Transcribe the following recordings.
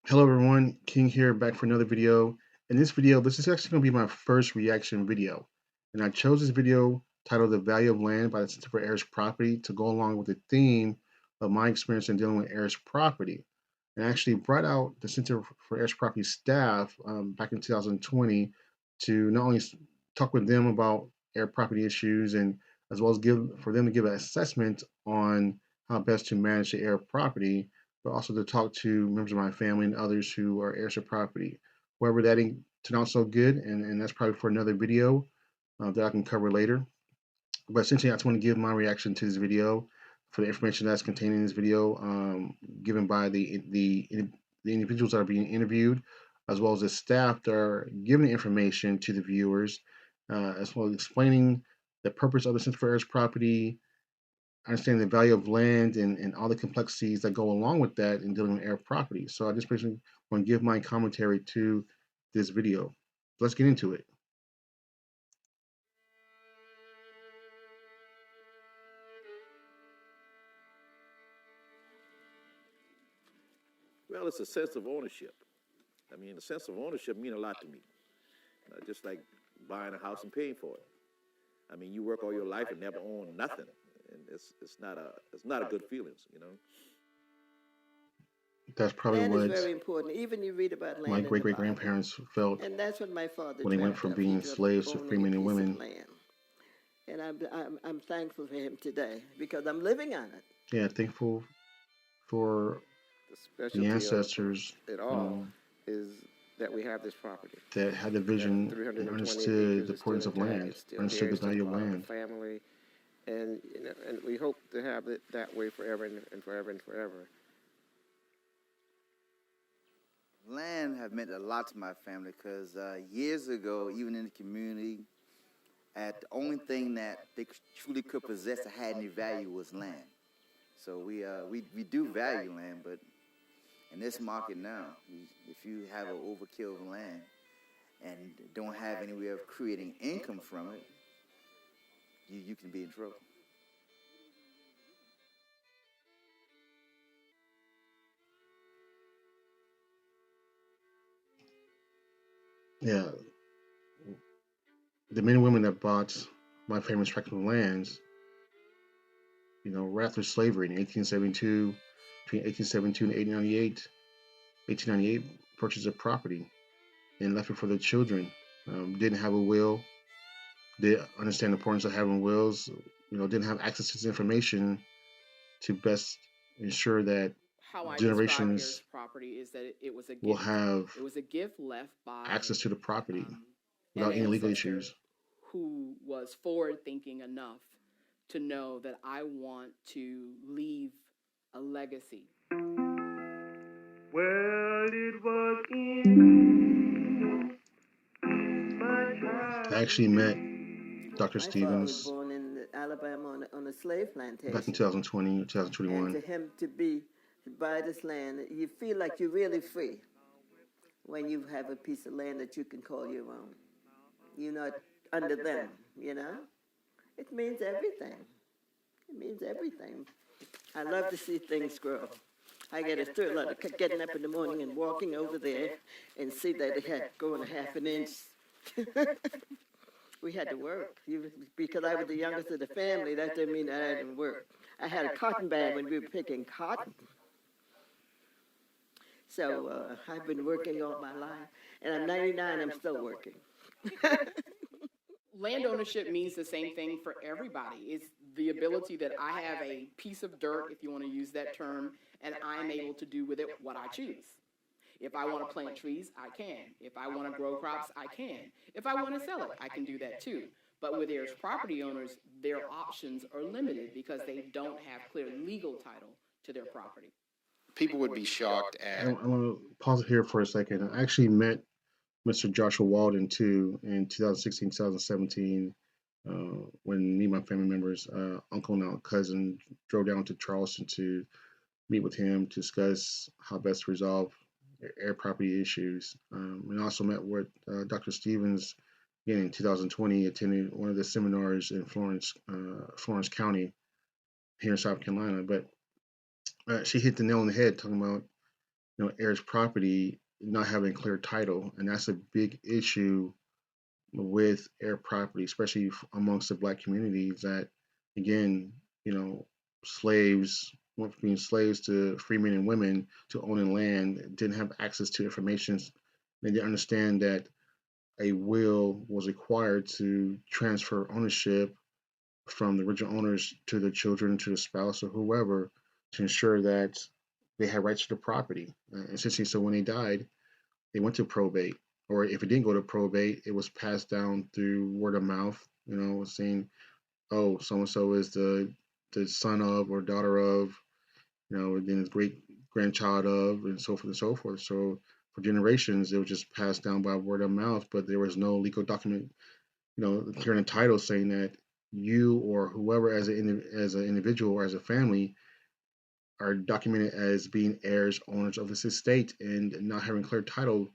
Hello everyone, King here back for another video. In this video, this is actually going to be my first reaction video. And I chose this video titled The Value of Land by the Center for Heirs Property to go along with the theme of my experience in dealing with heirs property. And I actually brought out the Center for Heirs Property staff back in 2020 to not only talk with them about heir property issues and as well as for them to give an assessment on how best to manage the heir property, but also to talk to members of my family and others who are heirs of property. However, that didn't turn out so good, and that's probably for another video that I can cover later. But essentially, I just want to give my reaction to this video for the information that's contained in this video, given by the individuals that are being interviewed, as well as the staff that are giving the information to the viewers, as well as explaining the purpose of the Center for Heirs Property, understanding the value of land and all the complexities that go along with that in dealing with air property. So I just basically want to give my commentary to this video. Let's get into it. Well, it's a sense of ownership. I mean, the sense of ownership means a lot to me. Just like buying a house and paying for it. I mean, you work all your life and never own nothing, and it's not a good feeling, you know. That's probably Land is what very important. Even you read about my land in great the great Bible. grandparents felt And that's what my father when they went dreamt from of. He being dreamt slaves to of free owning men a and piece of women. land. And I'm thankful for him today because I'm living on it. Yeah, thankful for The the specialty of ancestors it all is that we have this property. that had the That vision and 320 understood acres the is still importance of intact, land, it's still understood here, the it's still value of part of land. the family, and and we hope to have it that way forever and forever and forever. Land have meant a lot to my family because years ago, even in the community, the only thing that they truly could possess that had any value was land. So we do value land, but in this market now, if you have an overkill of land and don't have any way of creating income from it, you can be in trouble. Yeah, the men and women that bought my family's tract of lands, right after slavery in 1872, between 1872 and 1898, purchased a property and left it for their children. Didn't have a will. Didn't understand the importance of having wills. Didn't have access to this information to best ensure that How I describe generations Heir's property is that it was a will gift. have It was a gift left by access to the property um, an without any legal ancestor issues. who was forward thinking enough to know that I want to leave a legacy. Well, it was in I actually met Dr. My father was Stevens born in Alabama on a slave back in plantation. 2020, And 2021. to him to buy this land, you feel like you're really free when you have a piece of land that you can call your own. You're not under them, you know? It means everything. It means everything. I love to see things grow. I get a thrill out of getting up in the morning and walking over there and see that it had grown a half an inch. We had to work. Because I was the youngest of the family, that didn't mean that I didn't work. I had a cotton bag when we were picking cotton. So I've been working all my life. And I'm 99, I'm still working. Land ownership means the same thing for everybody. It's the ability that I have a piece of dirt, if you want to use that term, and I'm able to do with it what I choose. If I want to plant trees, I can. If I want to grow crops, I can. If I want to sell it, I can do that too. But with heirs property owners, their options are limited because they don't have clear legal title to their property. People would be shocked I at. want to pause it here for a second. I actually met Mr. Joshua Walden too in 2016, 2017, when me and my family members, uncle and aunt, cousin, drove down to Charleston to meet with him to discuss how best to resolve air property issues. And also met with Dr. Stevens again in 2020, attending one of the seminars in Florence County here in South Carolina. But she hit the nail on the head talking about heirs property not having clear title, and that's a big issue with heir property, especially amongst the black communities. That again, slaves went from being slaves to free men and women to owning land, didn't have access to information. They didn't understand that a will was required to transfer ownership from the original owners to the children, to the spouse, or whoever, to ensure that they had rights to the property. Essentially, so when they died, they went to probate, or if it didn't go to probate, it was passed down through word of mouth. Saying, "Oh, so and so is the son of or daughter of," then his great grandchild of, and so forth and so forth. So for generations, it was just passed down by word of mouth, but there was no legal document, clearing a title saying that you or whoever, as an individual or as a family, are documented as being heirs, owners of this estate, and not having clear title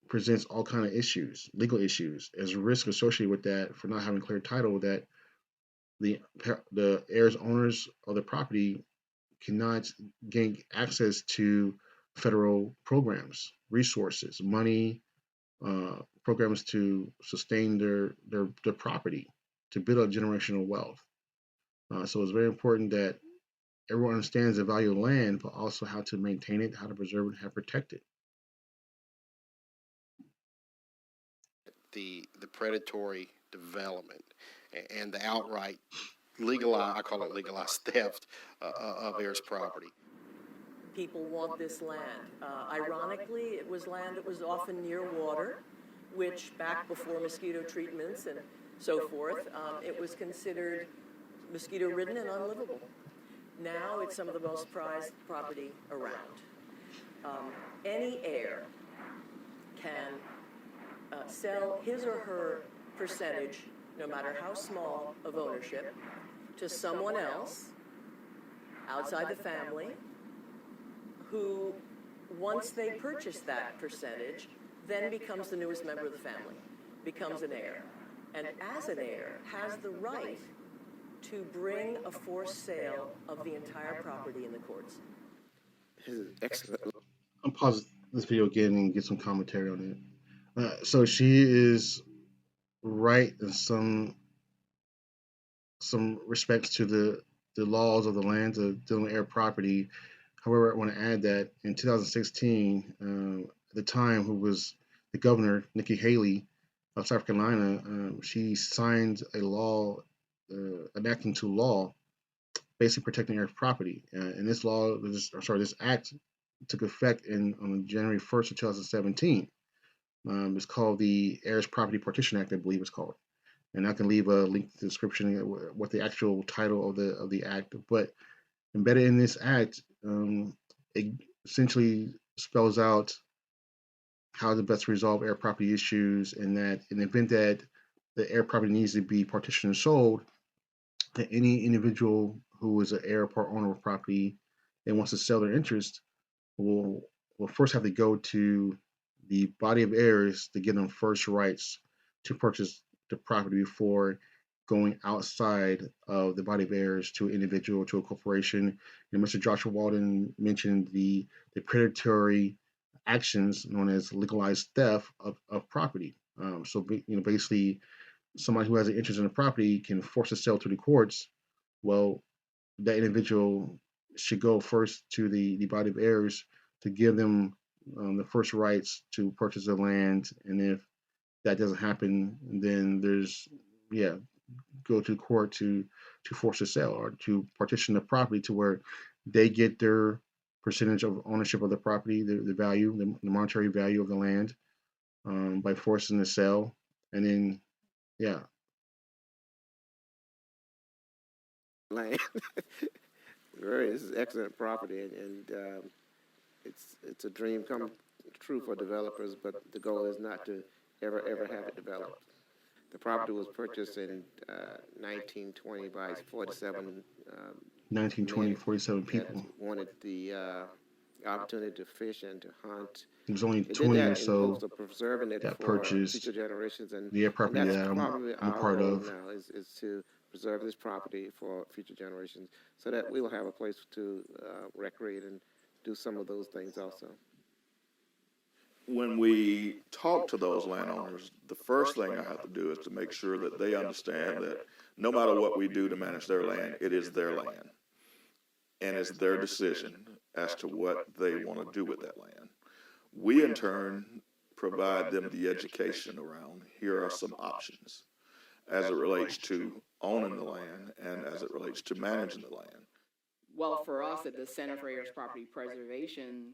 presents all kind of issues, legal issues, as risk associated with that for not having clear title, that the the heirs, owners of the property cannot gain access to federal programs, resources, money, programs to sustain their property, to build up generational wealth. So it's very important that everyone understands the value of land, but also how to maintain it, how to preserve it, how to protect it. The predatory development and the outright legalized, I call it legalized theft of heirs property. People want this land. Ironically, it was land that was often near water, which back before mosquito treatments and so forth, it was considered mosquito-ridden and unlivable. Now it's some of the most prized property around. Any heir can sell his or her percentage, no matter how small, of ownership to someone else outside the family who, once they purchase that percentage, then becomes the newest member of the family, becomes an heir. And as an heir, has the right to bring a forced sale of the entire property in the courts. Excellent. I'll pause this video again and get some commentary on it. So she is right in some respects to the laws of the land of dealing with heir property. However, I want to add that in 2016, at the time, who was the governor, Nikki Haley of South Carolina, she signed a law enacting to law basically protecting heir property. And this act took effect on January 1st of 2017. It's called the Heirs Property Partition Act, I believe it's called. And I can leave a link to the description what the actual title of the act. But embedded in this act, it essentially spells out how to best resolve heir property issues, and that in the event that the heir property needs to be partitioned and sold, that any individual who is an heir or part owner of property and wants to sell their interest will first have to go to the body of heirs to give them first rights to purchase the property before going outside of the body of heirs to an individual, to a corporation. And Mr. Joshua Walden mentioned the predatory actions known as legalized theft of property. Basically, somebody who has an interest in the property can force a sale to the courts. Well, that individual should go first to the body of heirs to give them the first rights to purchase the land. And if that doesn't happen, then go to court to force a sale or to partition the property to where they get their percentage of ownership of the property, the value, the monetary value of the land, by forcing the sale. And then, Land. This is excellent property, and it's a dream come true for developers, but the goal is not to ever have it developed. The property was purchased in 1920 by 47 47 people. wanted the opportunity to fish and to hunt. There's only It did 20 that or in so hopes of preserving it that for purchased future generations, and the property that's that probably I'm a our part goal of. now is to preserve this property for future generations, so that we will have a place to recreate and do some of those things also. When we talk to those landowners, the first thing I have to do is to make sure that they understand that no matter what we do to manage their land, it is their land. And it's their decision as to what they want to do with that land. We, in turn, provide them the education around here are some options as it relates to owning the land and as it relates to managing the land. Well, for us at the Center for Heirs Property Preservation,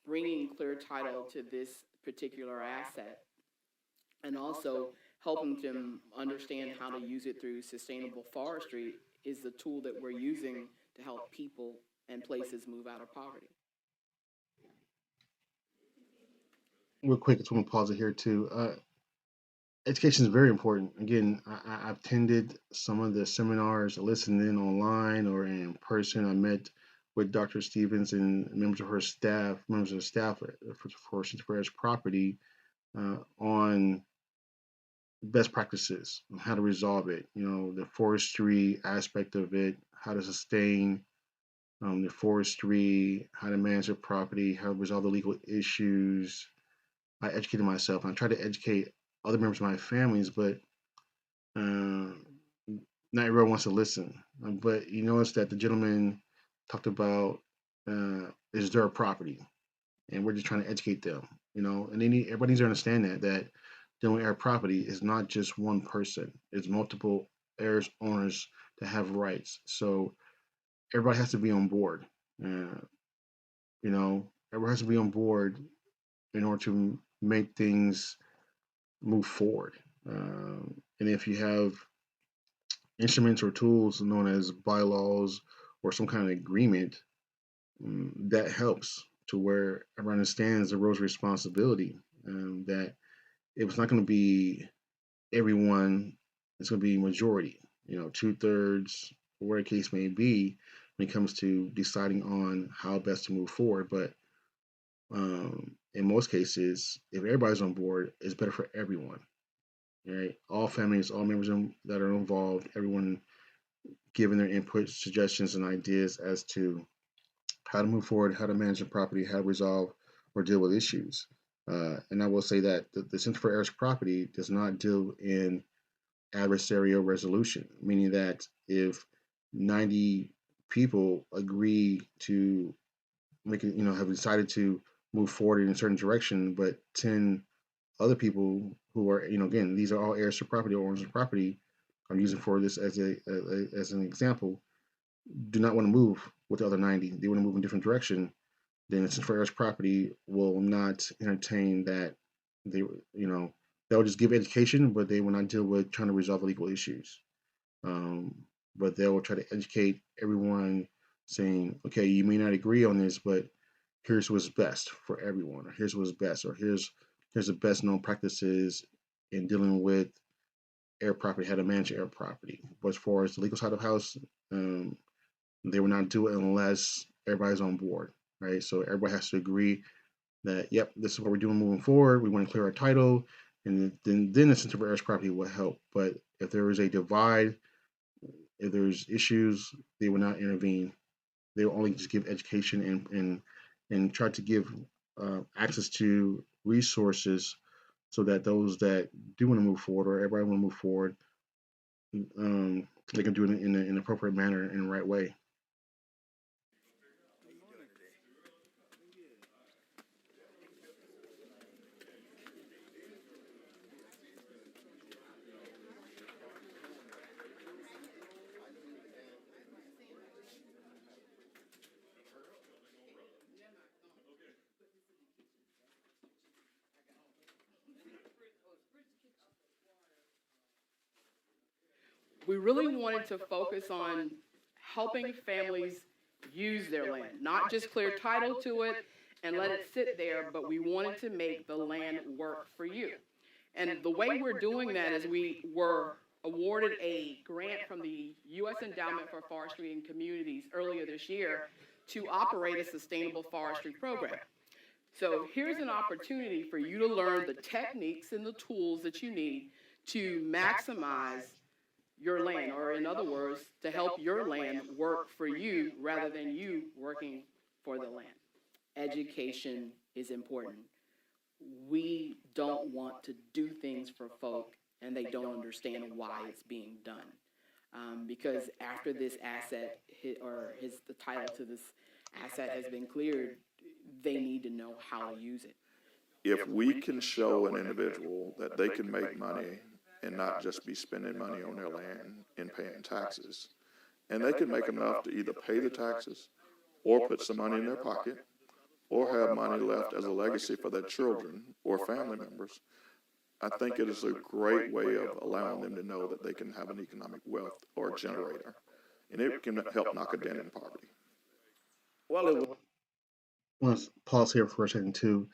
bringing clear title to this particular asset and also helping them understand how to use it through sustainable forestry is the tool that we're using to help people and places move out of poverty. Real quick, I just want to pause it here too. Education is very important. Again, I've attended some of the seminars, listened in online or in person. I met with Dr. Stevens and members of the staff for Heirs Property on best practices, how to resolve it. You know, the forestry aspect of it, how to sustain the forestry, how to manage the property, how to resolve the legal issues. I educated myself. I tried to educate other members of my families, but not everyone wants to listen. But you notice that the gentleman talked about is their property, and we're just trying to educate them. You know, and everybody needs to understand that dealing with heir property is not just one person; it's multiple heirs owners that have rights. So everybody has to be on board. You know, everyone has to be on board in order to make things move forward. And if you have instruments or tools known as bylaws or some kind of agreement, that helps to where everyone understands the role's responsibility. That if it's not going to be everyone, it's going to be majority. You know, 2/3, whatever the case may be, when it comes to deciding on how best to move forward. But in most cases, if everybody's on board, it's better for everyone. Right? All families, all members that are involved, everyone giving their input, suggestions, and ideas as to how to move forward, how to manage the property, how to resolve or deal with issues. And I will say that the Center for Heirs Property does not deal in adversarial resolution, meaning that if 90 people agree to make it, have decided to move forward in a certain direction, but 10 other people who are, again, these are all heirs to property or owners of property. I'm using for this as as an example. Do not want to move with the other 90. They want to move in a different direction. Then the Center for Heirs Property will not entertain that. They'll just give education, but they will not deal with trying to resolve legal issues. But they will try to educate everyone, saying, okay, you may not agree on this, but here's what's best for everyone, or here's what's best, or here's the best known practices in dealing with heir property, how to manage heir property. But as far as the legal side of the house, they will not do it unless everybody's on board, right? So everybody has to agree that, yep, this is what we're doing moving forward. We want to clear our title, and then the Center for Heirs Property will help. But if there is a divide, if there's issues, they will not intervene. They will only just give education and try to give access to resources so that those that do want to move forward, or everybody want to move forward, they can do it in an appropriate manner, in the right way. We really wanted to focus on helping families use their land, not just clear title to it and let it sit there, but we wanted to make the land work for you. And the way we're doing that is we were awarded a grant from the U.S. Endowment for Forestry and Communities earlier this year to operate a sustainable forestry program. So here's an opportunity for you to learn the techniques and the tools that you need to maximize your land, or in other words, to help your land work for you rather than you working for the land. Education is important. We don't want to do things for folk and they don't understand why it's being done. Because after this asset the title to this asset has been cleared, they need to know how to use it. If we can show an individual that they can make money and not just be spending money on their land and paying taxes, and they can make enough to either pay the taxes or put some money in their pocket or have money left as a legacy for their children or family members, I think it is a great way of allowing them to know that they can have an economic wealth or generator, and it can help knock a dent in poverty. Well, Let's pause here for a second too.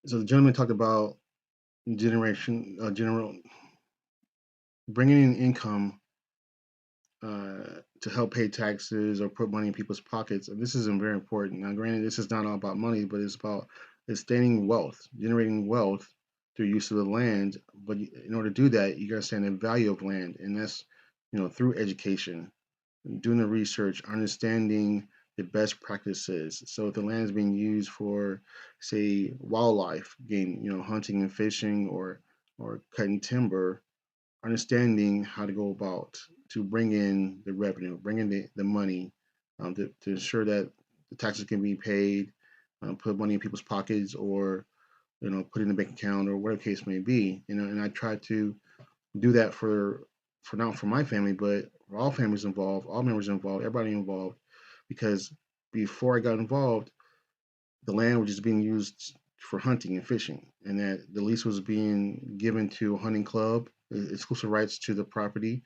So the gentleman talked about general bringing in income to help pay taxes or put money in people's pockets, and this is very important. Now, granted, this is not all about money, but it's about sustaining wealth, generating wealth through use of the land. But in order to do that, you got to understand the value of land, and that's through education, doing the research, understanding the best practices. So if the land is being used for, say, wildlife, game, hunting and fishing, or cutting timber, understanding how to go about to bring in the revenue, bring in the money, to ensure that the taxes can be paid, put money in people's pockets, or put in a bank account, or whatever the case may be. And I try to do that for not for my family, but for all families involved, all members involved, everybody involved, because before I got involved, the land was just being used for hunting and fishing, and that the lease was being given to a hunting club, exclusive rights to the property,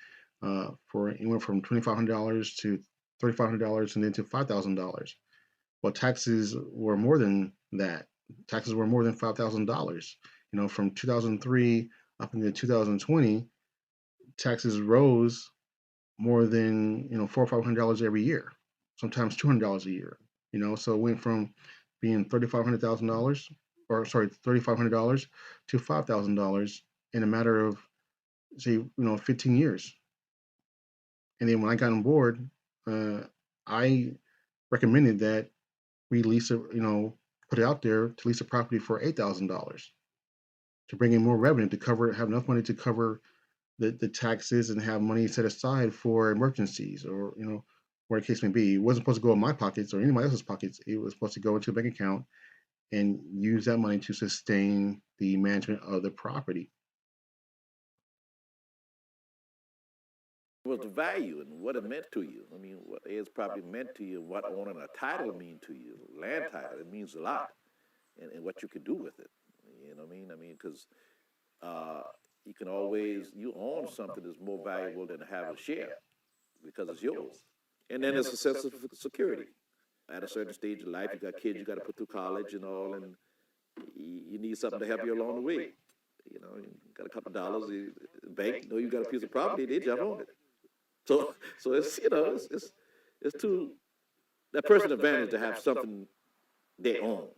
for anywhere from $2,500 to $3,500, and then to $5,000. Well, taxes were more than that. Taxes were more than $5,000. From 2003 up into 2020, taxes rose more than $400 or $500 every year, sometimes $200 a year. So it went from being $3,500 to $5,000 in a matter of, say, 15 years. And then when I got on board, I recommended that we lease put it out there to lease a property for $8,000 to bring in more revenue, to have enough money to cover the taxes and have money set aside for emergencies, or where the case may be. It wasn't supposed to go in my pockets or anybody else's pockets. It was supposed to go into a bank account and use that money to sustain the management of the property. was the value and what it meant to you. I mean, what heirs property meant to you, what owning a title mean to you, land title, it means a lot, and what you can do with it. You know what I mean? Because you can always, you own something that's more valuable than to have a share because it's yours. And then there's a sense of security. At a certain stage of life, you got kids you got to put through college and all, and you need something to help you along the way. You got a couple of dollars, the bank, you got a piece of property, they jump on it. So it's, it's to that person's advantage to have something they own.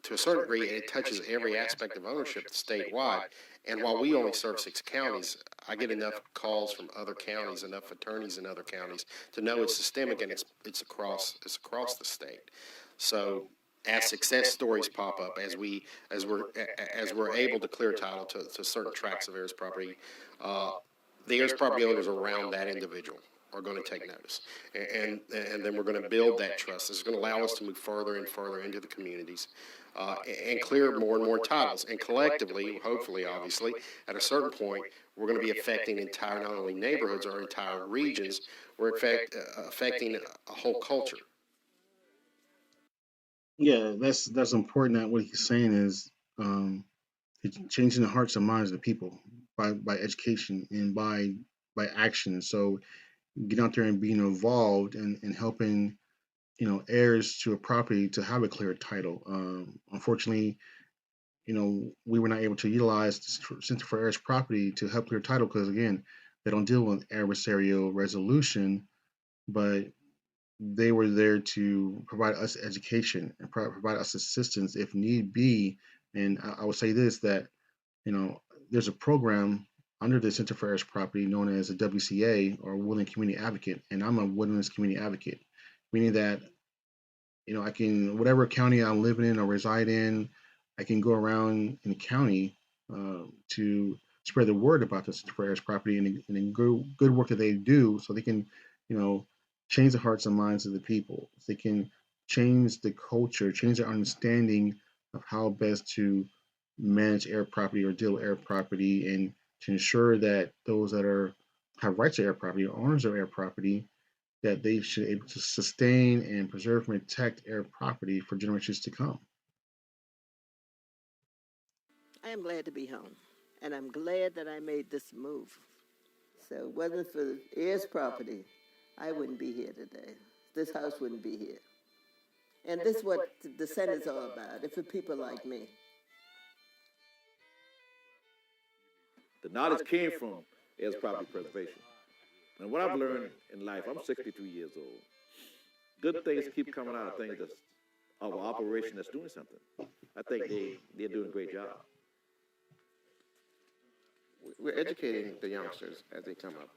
To a certain degree, it touches every aspect of ownership statewide. And while we only serve 6 counties, I get enough calls from other counties, enough attorneys in other counties to know it's systemic and it's across the state. So as success stories pop up, as we're able to clear title to certain tracts of heirs property, the heirs property owners around that individual are going to take notice, and then we're going to build that trust. It's going to allow us to move further and further into the communities, and clear more and more titles. And collectively, hopefully, obviously, at a certain point, we're going to be affecting entire, not only neighborhoods or entire regions, we're affecting a whole culture. Yeah, that's important. That what he's saying is, it's changing the hearts and minds of the people by education and by action. So get out there and being involved and helping heirs to a property to have a clear title. Unfortunately, we were not able to utilize the Center for Heirs Property to help clear title because, again, they don't deal with adversarial resolution, but they were there to provide us education and provide us assistance if need be. And I would say this, that there's a program under the Center for Heirs Property known as a WCA, or Woodland Community Advocate, and I'm a Woodlands Community Advocate, meaning that I can, whatever county I'm living in or reside in, I can go around in the county to spread the word about this heirs property and the good work that they do, so they can, you know, change the hearts and minds of the people. They can change the culture, change their understanding of how best to manage air property or deal with air property, and to ensure that those that are have rights to air property or owners of air property, that they should be able to sustain and preserve and protect air property for generations to come. I am glad to be home, and I'm glad that I made this move. So, wasn't for Heir's property, I wouldn't be here today. This house wouldn't be here. And this is what the Senate's all about. It's for people like me. The knowledge came from heirs property preservation. And what I've learned in life, I'm 63 years old. Good things keep coming out of things that's of an operation that's doing something. I think they're doing a great job. We're educating the youngsters as they come up.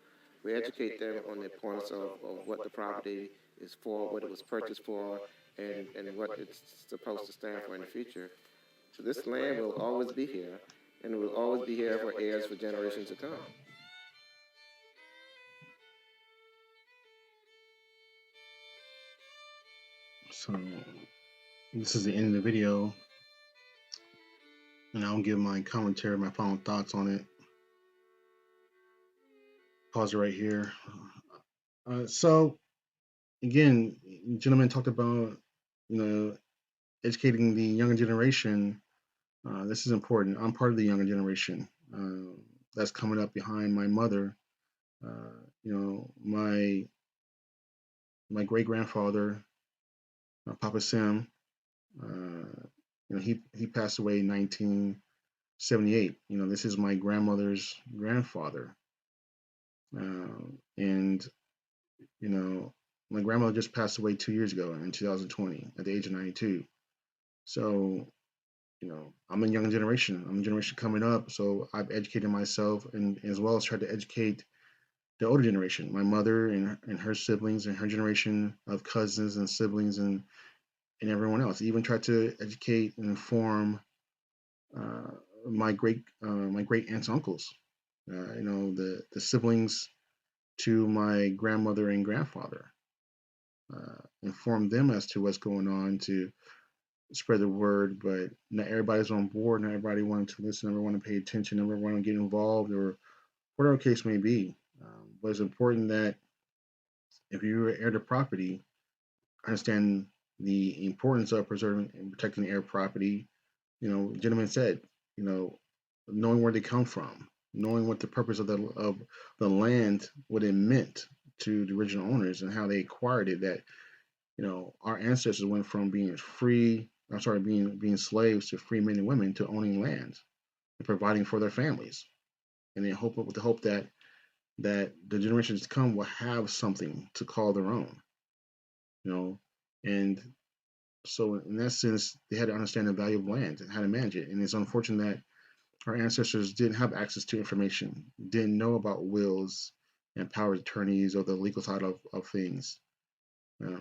We educate them on the importance of what the property is for, what it was purchased for, and what it's supposed to stand for in the future. So this land will always be here, and it will always be here for heirs for generations to come. So this is the end of the video, and I'll give my commentary, my final thoughts on it. Pause it right here. So again, gentlemen talked about, educating the younger generation. This is important. I'm part of the younger generation that's coming up behind my mother. My great grandfather, Papa Sim, he passed away in 1978. This is my grandmother's grandfather, and my grandmother just passed away 2 years ago in 2020 at the age of 92. So I'm a young generation. I'm a generation coming up. So I've educated myself, and as well as tried to educate the older generation, my mother and her siblings and her generation of cousins and siblings and everyone else. Even tried to educate and inform my great aunts and uncles. The siblings to my grandmother and grandfather. Inform them as to what's going on, to spread the word, but not everybody's on board. Not everybody wanted to listen. Never want to pay attention. Never want to get involved, or whatever the case may be. But it's important that if you heir the property, understand the importance of preserving and protecting air property. The gentleman said, knowing where they come from, knowing what the purpose of the land, what it meant to the original owners, and how they acquired it. That our ancestors went from being being slaves to free men and women to owning land and providing for their families, and they with the hope that the generations to come will have something to call their own. And so in that sense, they had to understand the value of land and how to manage it. And it's unfortunate that our ancestors didn't have access to information, didn't know about wills and power of attorneys or the legal side of things.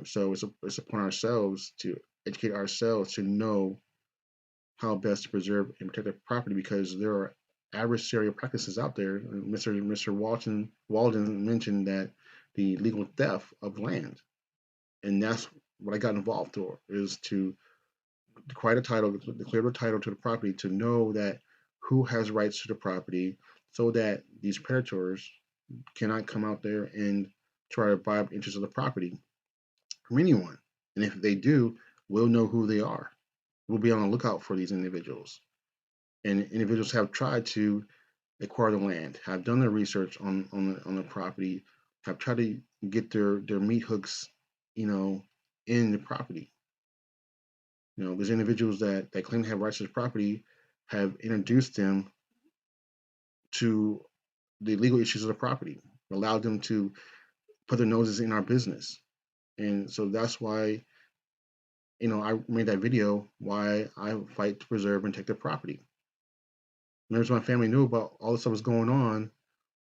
So it's upon ourselves to educate ourselves to know how best to preserve and protect our property, because there are adversarial practices out there. Mr. Walden mentioned that the legal theft of land, and that's what I got involved for, is to declare the title to the property, to know that who has rights to the property, so that these predators cannot come out there and try to buy up interest of the property from anyone. And if they do, we'll know who they are. We'll be on the lookout for these individuals. And individuals have tried to acquire the land, have done their research on the property, have tried to get their meat hooks, in the property. There's individuals that claim to have rights to the property, have introduced them to the legal issues of the property, allowed them to put their noses in our business. And so that's why, I made that video, why I fight to preserve and protect the property. Members of my family knew about all this stuff was going on.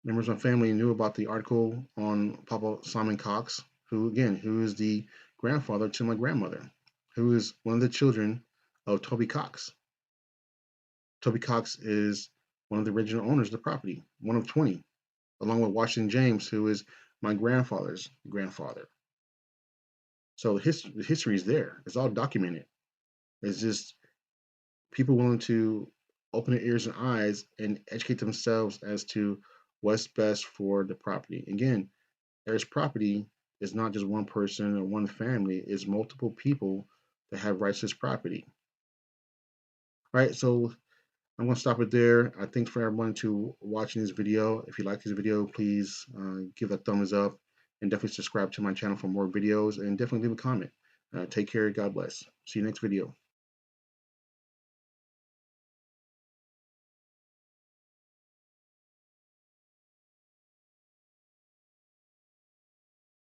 Members of my family knew about the article on Papa Simon Cox, who is the grandfather to my grandmother. who is one of the children of Toby Cox. Toby Cox is one of the original owners of the property, one of 20, along with Washington James, who is my grandfather's grandfather. So the history is there. It's all documented. It's just people willing to open their ears and eyes and educate themselves as to what's best for the property. Again, heirs property is not just one person or one family, it's multiple people that have rights to this property. All right, so I'm going to stop it there. I thank for everyone to watching this video. If you like this video, please give a thumbs up and definitely subscribe to my channel for more videos and definitely leave a comment. Take care. God bless. See you next video.